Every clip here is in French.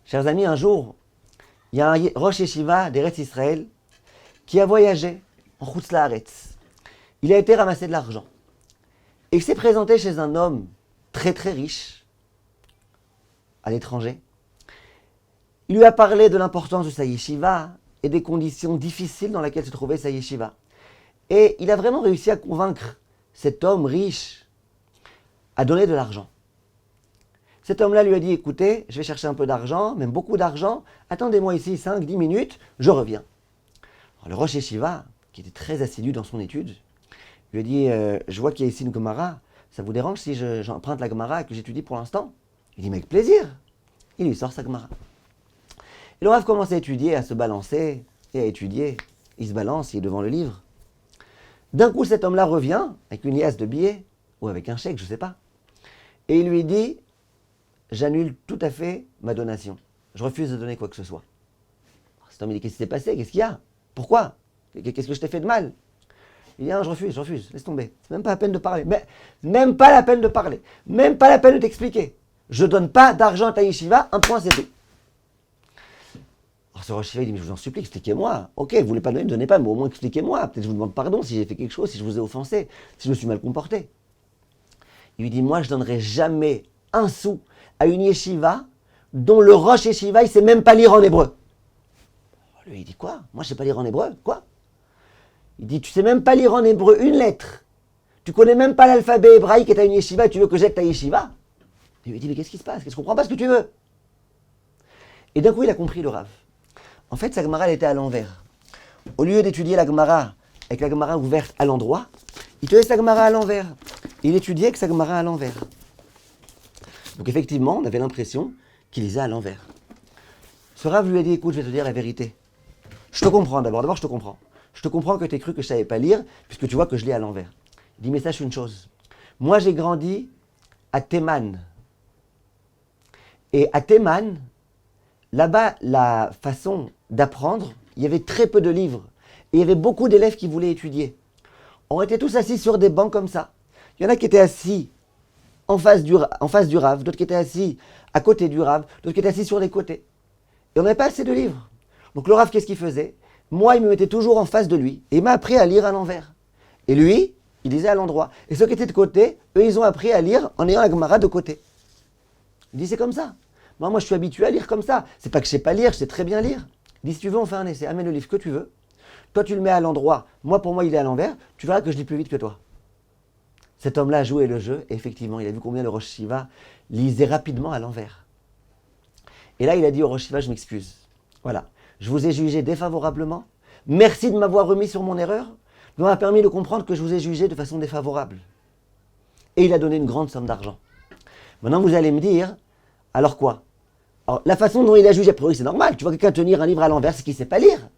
Chers amis, un jour, il y a un Rosh Yeshiva d'Eretz Israël qui a voyagé en Chutz La'aretz. Il a été ramasser de l'argent. Et il s'est présenté chez un homme très très riche, à l'étranger. Il lui a parlé de l'importance de sa yeshiva et des conditions difficiles dans lesquelles se trouvait sa yeshiva. Et il a vraiment réussi à convaincre cet homme riche à donner de l'argent. Cet homme-là lui a dit, écoutez, je vais chercher un peu d'argent, même beaucoup d'argent, attendez-moi ici 5-10 minutes, je reviens. Alors, le Rosh Yeshiva, qui était très assidu dans son étude, lui a dit, je vois qu'il y a ici une Gemara, ça vous dérange si j'emprunte la Gemara que j'étudie pour l'instant? Il dit, mais avec plaisir. Il lui sort sa Gemara. Et le Rav commence à étudier, à se balancer et à étudier. Il se balance, il est devant le livre. D'un coup, cet homme-là revient avec une liasse de billets, ou avec un chèque, je ne sais pas. Et il lui dit, j'annule tout à fait ma donation. Je refuse de donner quoi que ce soit. Alors, cet homme, il dit, qu'est-ce qui s'est passé? Qu'est-ce qu'il y a? Pourquoi? Qu'est-ce que je t'ai fait de mal? Il dit, non, je refuse, laisse tomber. C'est même pas la peine de parler. Mais, même pas la peine de parler. Même pas la peine de t'expliquer. Je ne donne pas d'argent à ta yeshiva, un point, c'est tout. Alors ce Rosh Yeshiva, il dit, mais je vous en supplie, expliquez-moi. Ok, vous ne voulez pas donner, ne donnez pas, mais au moins expliquez-moi. Peut-être je vous demande pardon si j'ai fait quelque chose, si je vous ai offensé, si je me suis mal comporté. Il lui dit, moi, je ne donnerai jamais un sou à une yeshiva dont le Rosh Yeshiva, il ne sait même pas lire en hébreu. Lui, il dit, quoi? Moi, je ne sais pas lire en hébreu? Quoi? Il dit, tu ne sais même pas lire en hébreu une lettre. Tu ne connais même pas l'alphabet hébraïque et tu as une yeshiva et tu veux que j'aide ta yeshiva? Il lui dit, mais qu'est-ce qui se passe? Je ne comprends pas ce que tu veux. Et d'un coup, il a compris le Rav. En fait, sa Gemara, elle était à l'envers. Au lieu d'étudier la Gemara avec la Gemara ouverte à l'endroit, il tenait sa Gemara à l'envers. Il étudiait avec sa Gemara à l'envers. Donc effectivement, on avait l'impression qu'il lisait à l'envers. Ce Rav lui a dit, écoute, je vais te dire la vérité. Je te comprends d'abord. D'abord, je te comprends. Je te comprends que tu aies cru que je ne savais pas lire, puisque tu vois que je lis à l'envers. Il dit, mais sache une chose. Moi, j'ai grandi à Théman. Et à Théman, là-bas, la façon d'apprendre, il y avait très peu de livres. Et il y avait beaucoup d'élèves qui voulaient étudier. On était tous assis sur des bancs comme ça. Il y en a qui étaient assis en face du Rav, d'autres qui étaient assis à côté du Rav, d'autres qui étaient assis sur les côtés. Et on n'avait pas assez de livres. Donc le Rav, qu'est-ce qu'il faisait? Moi, il me mettait toujours en face de lui. Et il m'a appris à lire à l'envers. Et lui, il lisait à l'endroit. Et ceux qui étaient de côté, eux, ils ont appris à lire en ayant la Gemara de côté. Il dit, c'est comme ça. Moi, je suis habitué à lire comme ça. C'est pas que je sais pas lire, je sais très bien lire. Il dit, si tu veux, on fait un essai. Amène le livre que tu veux. Toi, tu le mets à l'endroit. Moi, pour moi, il est à l'envers. Tu verras que je lis plus vite que toi. Cet homme-là a joué le jeu. Et effectivement, il a vu combien le Rosh Yeshiva lisait rapidement à l'envers. Et là, il a dit au Rosh Yeshiva, je m'excuse. Voilà. Je vous ai jugé défavorablement. Merci de m'avoir remis sur mon erreur. Ça m'a permis de comprendre que je vous ai jugé de façon défavorable. Et il a donné une grande somme d'argent. Maintenant, vous allez me dire, alors quoi? Alors, la façon dont il a jugé, a priori, c'est normal. Tu vois quelqu'un tenir un livre à l'envers, c'est qu'il ne sait pas lire.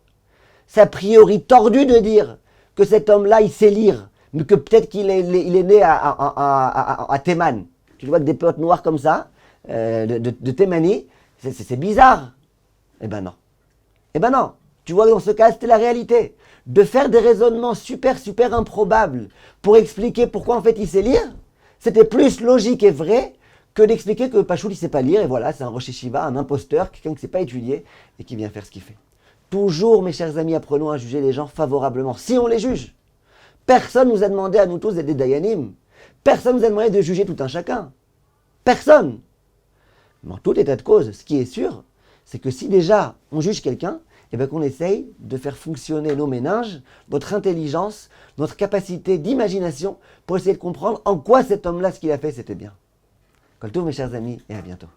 C'est a priori tordu de dire que cet homme-là, il sait lire, mais que peut-être qu'il est né à Théman. Tu le vois avec des pelotes noires comme ça, de Thémanie, c'est bizarre. Eh ben non. Eh ben non. Tu vois, dans ce cas, c'était la réalité. De faire des raisonnements super improbables pour expliquer pourquoi en fait il sait lire, c'était plus logique et vrai que d'expliquer que Pachoul il sait pas lire et voilà, c'est un Rosh Yeshiva, un imposteur, quelqu'un qui ne sait pas étudier et qui vient faire ce qu'il fait. Toujours, mes chers amis, apprenons à juger les gens favorablement, si on les juge. Personne nous a demandé à nous tous d'être des Dayanim. Personne nous a demandé de juger tout un chacun. Personne. Mais en tout état de cause, ce qui est sûr, c'est que si déjà on juge quelqu'un, eh bien qu'on essaye de faire fonctionner nos méninges, notre intelligence, notre capacité d'imagination pour essayer de comprendre en quoi cet homme-là, ce qu'il a fait, c'était bien. Kol tov, mes chers amis, et à bientôt.